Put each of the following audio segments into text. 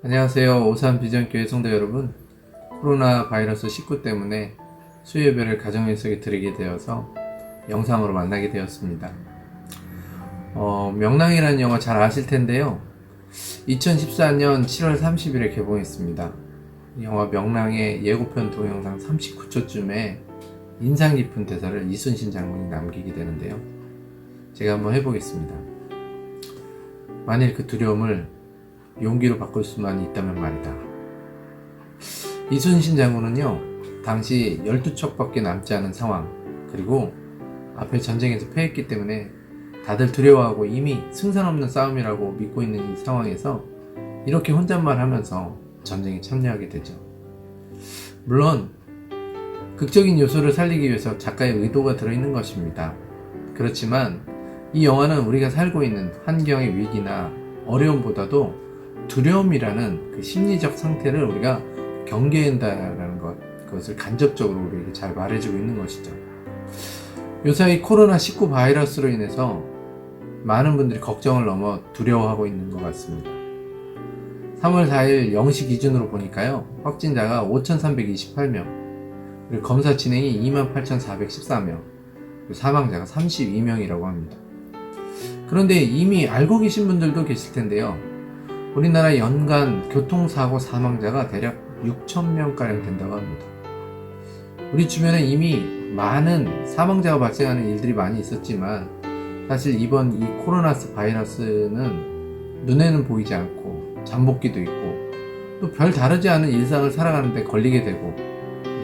안녕하세요. 오산비전교회 성도 여러분. 코로나 바이러스 19 때문에 수요예배를 가정에서 드리게 되어서 영상으로 만나게 되었습니다. 명랑이라는 영화 잘 아실 텐데요. 2014년 7월 30일에 개봉했습니다. 영화 명랑의 예고편 동영상 39초쯤에 인상 깊은 대사를 이순신 장군이 남기게 되는데요. 제가 한번 해보겠습니다. 만일 그 두려움을 용기로 바꿀 수만 있다면 말이다. 이순신 장군은요, 당시 12척밖에 남지 않은 상황, 그리고 앞에 전쟁에서 패했기 때문에 다들 두려워하고 이미 승산 없는 싸움이라고 믿고 있는 이 상황에서 이렇게 혼잣말 하면서 전쟁에 참여하게 되죠. 물론 극적인 요소를 살리기 위해서 작가의 의도가 들어있는 것입니다. 그렇지만 이 영화는 우리가 살고 있는 환경의 위기나 어려움보다도 두려움이라는 그 심리적 상태를 우리가 경계해야 한다는 그것을 간접적으로 우리에게 잘 말해주고 있는 것이죠. 요사이 코로나19 바이러스로 인해서 많은 분들이 걱정을 넘어 두려워하고 있는 것 같습니다. 3월 4일 0시 기준으로 보니까요, 확진자가 5,328명, 그리고 검사 진행이 28,414명, 사망자가 32명이라고 합니다. 그런데 이미 알고 계신 분들도 계실 텐데요. 우리나라 연간 교통사고 사망자가 대략 6,000명가량 된다고 합니다. 우리 주변에 이미 많은 사망자가 발생하는 일들이 많이 있었지만 사실 이번 이 코로나 바이러스는 눈에는 보이지 않고 잠복기도 있고 또 별 다르지 않은 일상을 살아가는데 걸리게 되고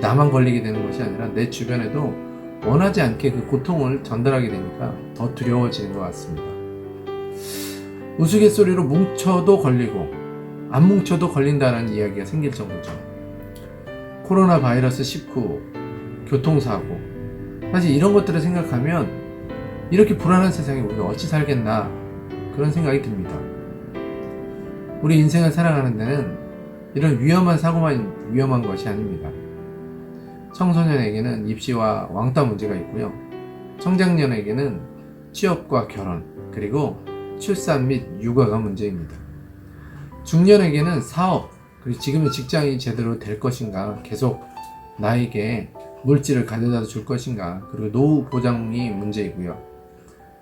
나만 걸리게 되는 것이 아니라 내 주변에도 원하지 않게 그 고통을 전달하게 되니까 더 두려워지는 것 같습니다. 우스갯소리로 뭉쳐도 걸리고 안 뭉쳐도 걸린다는 이야기가 생길 정도죠. 코로나 바이러스 19, 교통사고, 사실 이런 것들을 생각하면 이렇게 불안한 세상에 우리가 어찌 살겠나 그런 생각이 듭니다. 우리 인생을 살아가는 데는 이런 위험한 사고만 위험한 것이 아닙니다. 청소년에게는 입시와 왕따 문제가 있고요. 청장년에게는 취업과 결혼, 그리고 출산 및 육아가 문제입니다. 중년에게는 사업, 그리고 지금의 직장이 제대로 될 것인가, 계속 나에게 물질을 가져다 줄 것인가, 그리고 노후 보장이 문제이고요.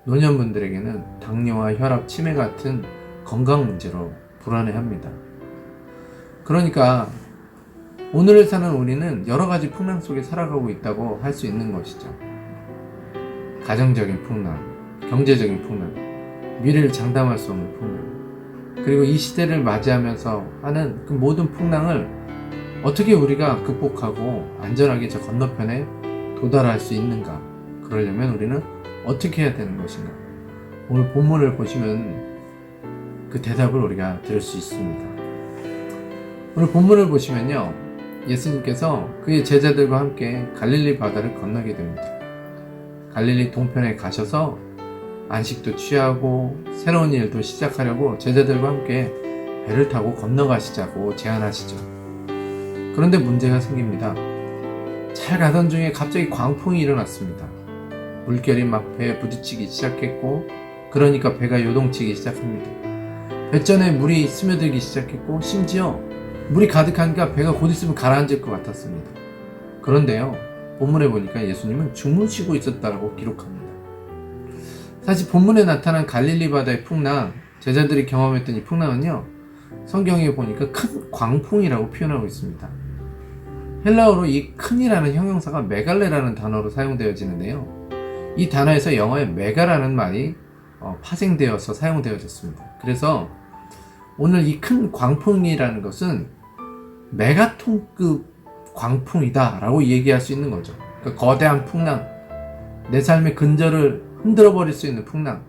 노년분들에게는 당뇨와 혈압, 치매 같은 건강 문제로 불안해합니다. 그러니까 오늘을 사는 우리는 여러 가지 풍랑 속에 살아가고 있다고 할 수 있는 것이죠. 가정적인 풍랑, 경제적인 풍랑, 미래를 장담할 수 없는 풍랑, 그리고 이 시대를 맞이하면서 하는 그 모든 풍랑을 어떻게 우리가 극복하고 안전하게 저 건너편에 도달할 수 있는가, 그러려면 우리는 어떻게 해야 되는 것인가, 오늘 본문을 보시면 그 대답을 우리가 들을 수 있습니다. 오늘 본문을 보시면요, 예수님께서 그의 제자들과 함께 갈릴리 바다를 건너게 됩니다. 갈릴리 동편에 가셔서 안식도 취하고 새로운 일도 시작하려고 제자들과 함께 배를 타고 건너가시자고 제안하시죠. 그런데 문제가 생깁니다. 잘 가던 중에 갑자기 광풍이 일어났습니다. 물결이 막 배에 부딪히기 시작했고, 그러니까 배가 요동치기 시작합니다. 배전에 물이 스며들기 시작했고, 심지어 물이 가득하니까 배가 곧 있으면 가라앉을 것 같았습니다. 그런데요, 본문에 보니까 예수님은 주무시고 있었다고 기록합니다. 사실 본문에 나타난 갈릴리 바다의 풍랑, 제자들이 경험했던 이 풍랑은요, 성경에 보니까 큰 광풍이라고 표현하고 있습니다. 헬라어로 이 큰이라는 형용사가 메갈레라는 단어로 사용되어지는데요, 이 단어에서 영어에 메가라는 말이 파생되어서 사용되어졌습니다. 그래서 오늘 이 큰 광풍이라는 것은 메가톤급 광풍이다 라고 얘기할 수 있는 거죠. 그러니까 거대한 풍랑, 내 삶의 근저를 흔들어 버릴 수 있는 풍랑,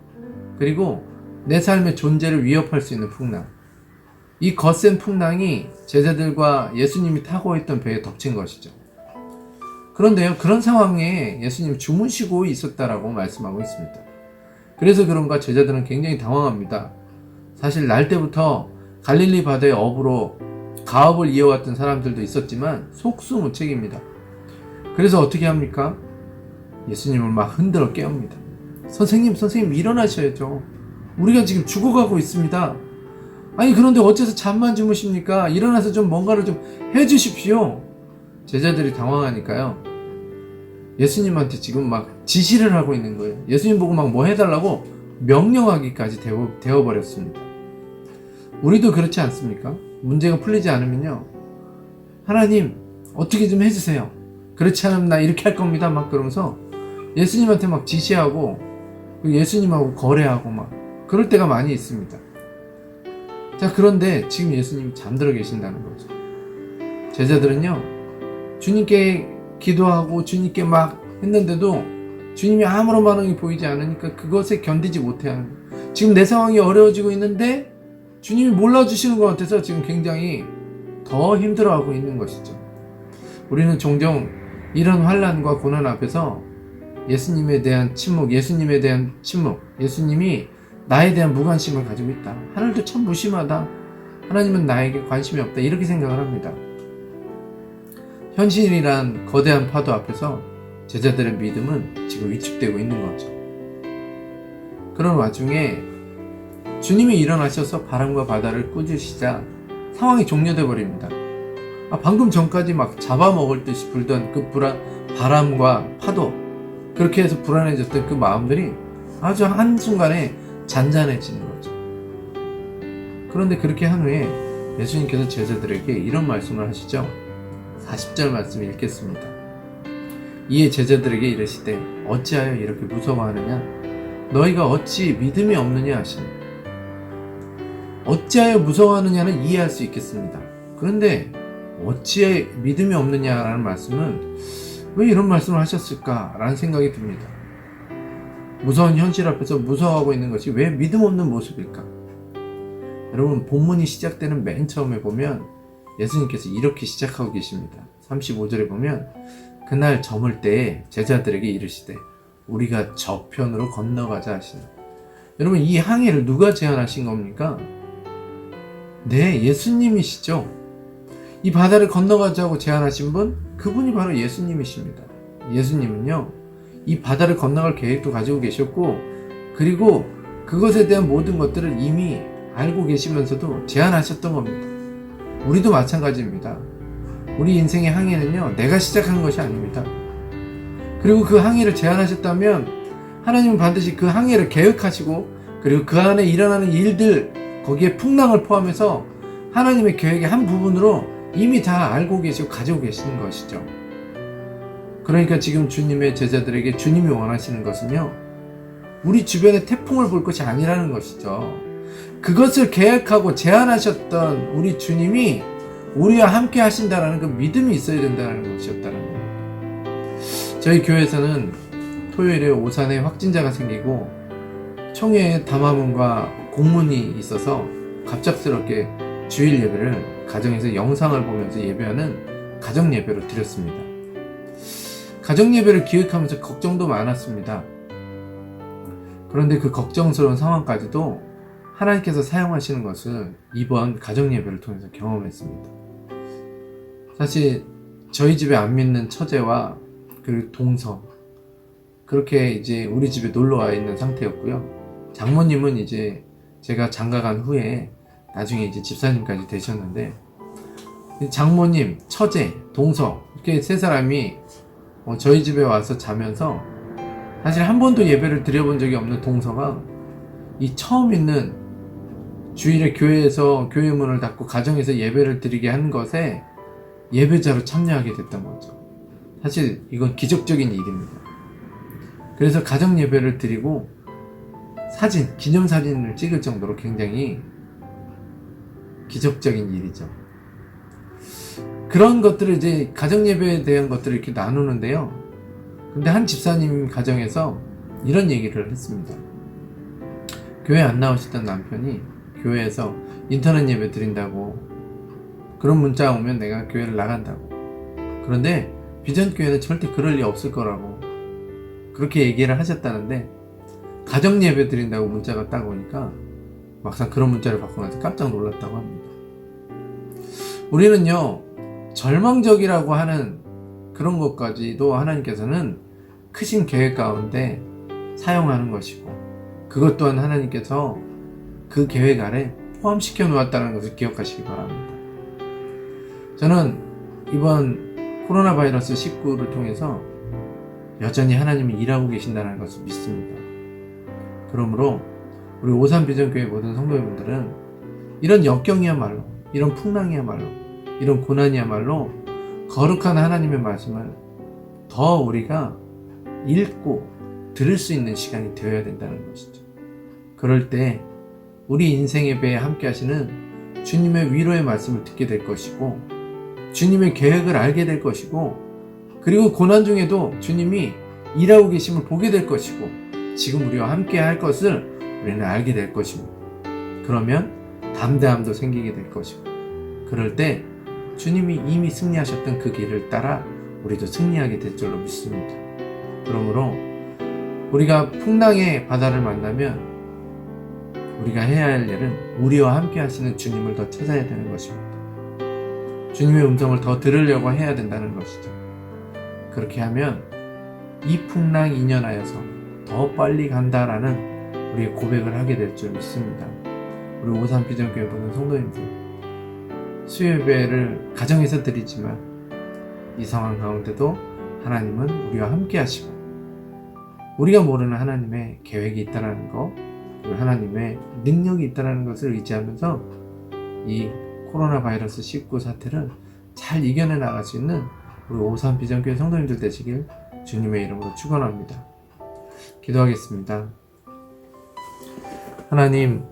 그리고 내 삶의 존재를 위협할 수 있는 풍랑, 이 거센 풍랑이 제자들과 예수님이 타고 있던 배에 덮친 것이죠. 그런데요, 그런 상황에 예수님이 주무시고 있었다라고 말씀하고 있습니다. 그래서 그런가 제자들은 굉장히 당황합니다. 사실 날 때부터 갈릴리 바다의 어부로 가업을 이어왔던 사람들도 있었지만 속수무책입니다. 그래서 어떻게 합니까? 예수님을 막 흔들어 깨웁니다. 선생님 일어나셔야죠. 우리가 지금 죽어가고 있습니다. 아니 그런데 어째서 잠만 주무십니까? 일어나서 좀 뭔가를 좀 해주십시오. 제자들이 당황하니까요, 예수님한테 지금 막 지시를 하고 있는 거예요. 예수님 보고 막 뭐 해달라고 명령하기까지 되어버렸습니다. 우리도 그렇지 않습니까? 문제가 풀리지 않으면요, 하나님 어떻게 좀 해주세요. 그렇지 않으면 나 이렇게 할 겁니다. 막 그러면서 예수님한테 막 지시하고 예수님하고 거래하고 막 그럴 때가 많이 있습니다. 자, 그런데 지금 예수님이 잠들어 계신다는 거죠. 제자들은요, 주님께 기도하고 주님께 막 했는데도 주님이 아무런 반응이 보이지 않으니까 그것에 견디지 못해요. 지금 내 상황이 어려워지고 있는데 주님이 몰라주시는 것 같아서 지금 굉장히 더 힘들어하고 있는 것이죠. 우리는 종종 이런 환난과 고난 앞에서 예수님에 대한 침묵, 예수님이 나에 대한 무관심을 가지고 있다. 하늘도 참 무심하다. 하나님은 나에게 관심이 없다. 이렇게 생각을 합니다. 현실이란 거대한 파도 앞에서 제자들의 믿음은 지금 위축되고 있는 거죠. 그런 와중에 주님이 일어나셔서 바람과 바다를 꾸짖으시자 상황이 종료돼 버립니다. 방금 전까지 막 잡아먹을 듯이 불던 그 바람과 파도, 그렇게 해서 불안해졌던 그 마음들이 아주 한순간에 잔잔해지는 거죠. 그런데 그렇게 한 후에 예수님께서 제자들에게 이런 말씀을 하시죠. 40절 말씀 읽겠습니다. 이에 제자들에게 이르시되 어찌하여 이렇게 무서워하느냐? 너희가 어찌 믿음이 없느냐 하시니. 어찌하여 무서워하느냐는 이해할 수 있겠습니다. 그런데 어찌에 믿음이 없느냐라는 말씀은 왜 이런 말씀을 하셨을까라는 생각이 듭니다. 무서운 현실 앞에서 무서워하고 있는 것이 왜 믿음 없는 모습일까? 여러분, 본문이 시작되는 맨 처음에 보면 예수님께서 이렇게 시작하고 계십니다. 35절에 보면 그날 저물 때에 제자들에게 이르시되 우리가 저편으로 건너가자 하시니. 여러분, 이 항해를 누가 제안하신 겁니까? 네, 예수님이시죠. 이 바다를 건너가자고 제안하신 분, 그분이 바로 예수님이십니다. 예수님은요, 이 바다를 건너갈 계획도 가지고 계셨고, 그리고 그것에 대한 모든 것들을 이미 알고 계시면서도 제안하셨던 겁니다. 우리도 마찬가지입니다. 우리 인생의 항해는요, 내가 시작한 것이 아닙니다. 그리고 그 항해를 제안하셨다면 하나님은 반드시 그 항해를 계획하시고, 그리고 그 안에 일어나는 일들, 거기에 풍랑을 포함해서 하나님의 계획의 한 부분으로 이미 다 알고 계시고 가지고 계시는 것이죠. 그러니까 지금 주님의 제자들에게 주님이 원하시는 것은요, 우리 주변에 태풍을 볼 것이 아니라는 것이죠. 그것을 계획하고 제안하셨던 우리 주님이 우리와 함께 하신다라는 그 믿음이 있어야 된다는 것이었다는 거예요. 저희 교회에서는 토요일에 오산에 확진자가 생기고 총회에 담화문과 공문이 있어서 갑작스럽게 주일 예배를 가정에서 영상을 보면서 예배하는 가정 예배로 드렸습니다. 가정 예배를 기획하면서 걱정도 많았습니다. 그런데 그 걱정스러운 상황까지도 하나님께서 사용하시는 것을 이번 가정 예배를 통해서 경험했습니다. 사실 저희 집에 안 믿는 처제와 그리고 동서, 그렇게 이제 우리 집에 놀러 와 있는 상태였고요. 장모님은 이제 제가 장가간 후에 나중에 이제 집사님까지 되셨는데, 장모님, 처제, 동서, 이렇게 세 사람이 저희 집에 와서 자면서, 사실 한 번도 예배를 드려본 적이 없는 동서가 이 처음 있는 주일에 교회에서 교회 문을 닫고 가정에서 예배를 드리게 한 것에 예배자로 참여하게 됐던 거죠. 사실 이건 기적적인 일입니다. 그래서 가정 예배를 드리고 기념사진을 찍을 정도로 굉장히 기적적인 일이죠. 그런 것들을 이제 가정 예배에 대한 것들을 이렇게 나누는데요. 근데 한 집사님 가정에서 이런 얘기를 했습니다. 교회 안 나오시던 남편이 교회에서 인터넷 예배 드린다고, 그런 문자 오면 내가 교회를 나간다고. 그런데 비전교회는 절대 그럴 리 없을 거라고 그렇게 얘기를 하셨다는데, 가정 예배 드린다고 문자가 딱 오니까 막상 그런 문자를 받고 나서 깜짝 놀랐다고 합니다. 우리는요, 절망적이라고 하는 그런 것까지도 하나님께서는 크신 계획 가운데 사용하는 것이고, 그것 또한 하나님께서 그 계획 아래 포함시켜 놓았다는 것을 기억하시기 바랍니다. 저는 이번 코로나 바이러스 19를 통해서 여전히 하나님이 일하고 계신다는 것을 믿습니다. 그러므로 우리 오산비전교회 모든 성도님들은 이런 역경이야말로, 이런 풍랑이야말로, 이런 고난이야말로 거룩한 하나님의 말씀을 더 우리가 읽고 들을 수 있는 시간이 되어야 된다는 것이죠. 그럴 때 우리 인생의 배에 함께 하시는 주님의 위로의 말씀을 듣게 될 것이고, 주님의 계획을 알게 될 것이고, 그리고 고난 중에도 주님이 일하고 계심을 보게 될 것이고, 지금 우리와 함께 할 것을 우리는 알게 될 것입니다. 그러면 담대함도 생기게 될 것이고, 그럴 때 주님이 이미 승리하셨던 그 길을 따라 우리도 승리하게 될 줄로 믿습니다. 그러므로 우리가 풍랑의 바다를 만나면 우리가 해야 할 일은 우리와 함께 하시는 주님을 더 찾아야 되는 것입니다. 주님의 음성을 더 들으려고 해야 된다는 것이죠. 그렇게 하면 이 풍랑 이년하여서 더 빨리 간다라는 우리의 고백을 하게 될 줄 믿습니다. 우리 오산비전교회 보는 성도님들, 수요예배를 가정에서 드리지만 이 상황 가운데도 하나님은 우리와 함께 하시고, 우리가 모르는 하나님의 계획이 있다는 것, 그리고 하나님의 능력이 있다는 것을 의지하면서 이 코로나 바이러스 19 사태를 잘 이겨내 나갈 수 있는 우리 오산비전교회 성도님들 되시길 주님의 이름으로 축원합니다. 기도하겠습니다. 하나님,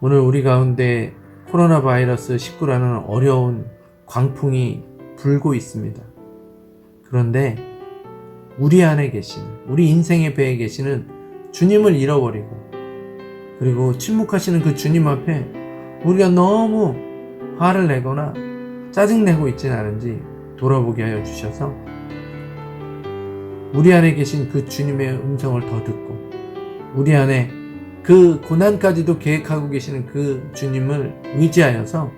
오늘 우리 가운데 코로나 바이러스 19라는 어려운 광풍이 불고 있습니다. 그런데 우리 안에 계시는, 우리 인생의 배에 계시는 주님을 잃어버리고, 그리고 침묵하시는 그 주님 앞에 우리가 너무 화를 내거나 짜증내고 있지는 않은지 돌아보게 하여 주셔서 우리 안에 계신 그 주님의 음성을 더 듣고, 우리 안에 그 고난까지도 계획하고 계시는 그 주님을 의지하여서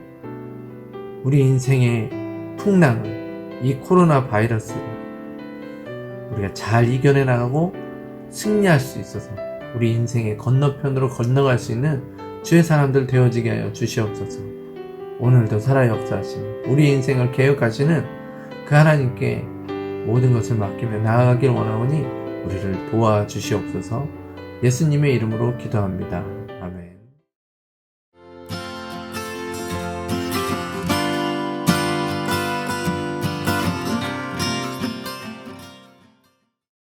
우리 인생의 풍랑을, 이 코로나 바이러스를 우리가 잘 이겨내 나가고 승리할 수 있어서 우리 인생의 건너편으로 건너갈 수 있는 주의 사람들 되어지게 하여 주시옵소서. 오늘도 살아 역사하시는, 우리 인생을 계획하시는 그 하나님께 모든 것을 맡기며 나아가길 원하오니 우리를 도와주시옵소서. 예수님의 이름으로 기도합니다. 아멘.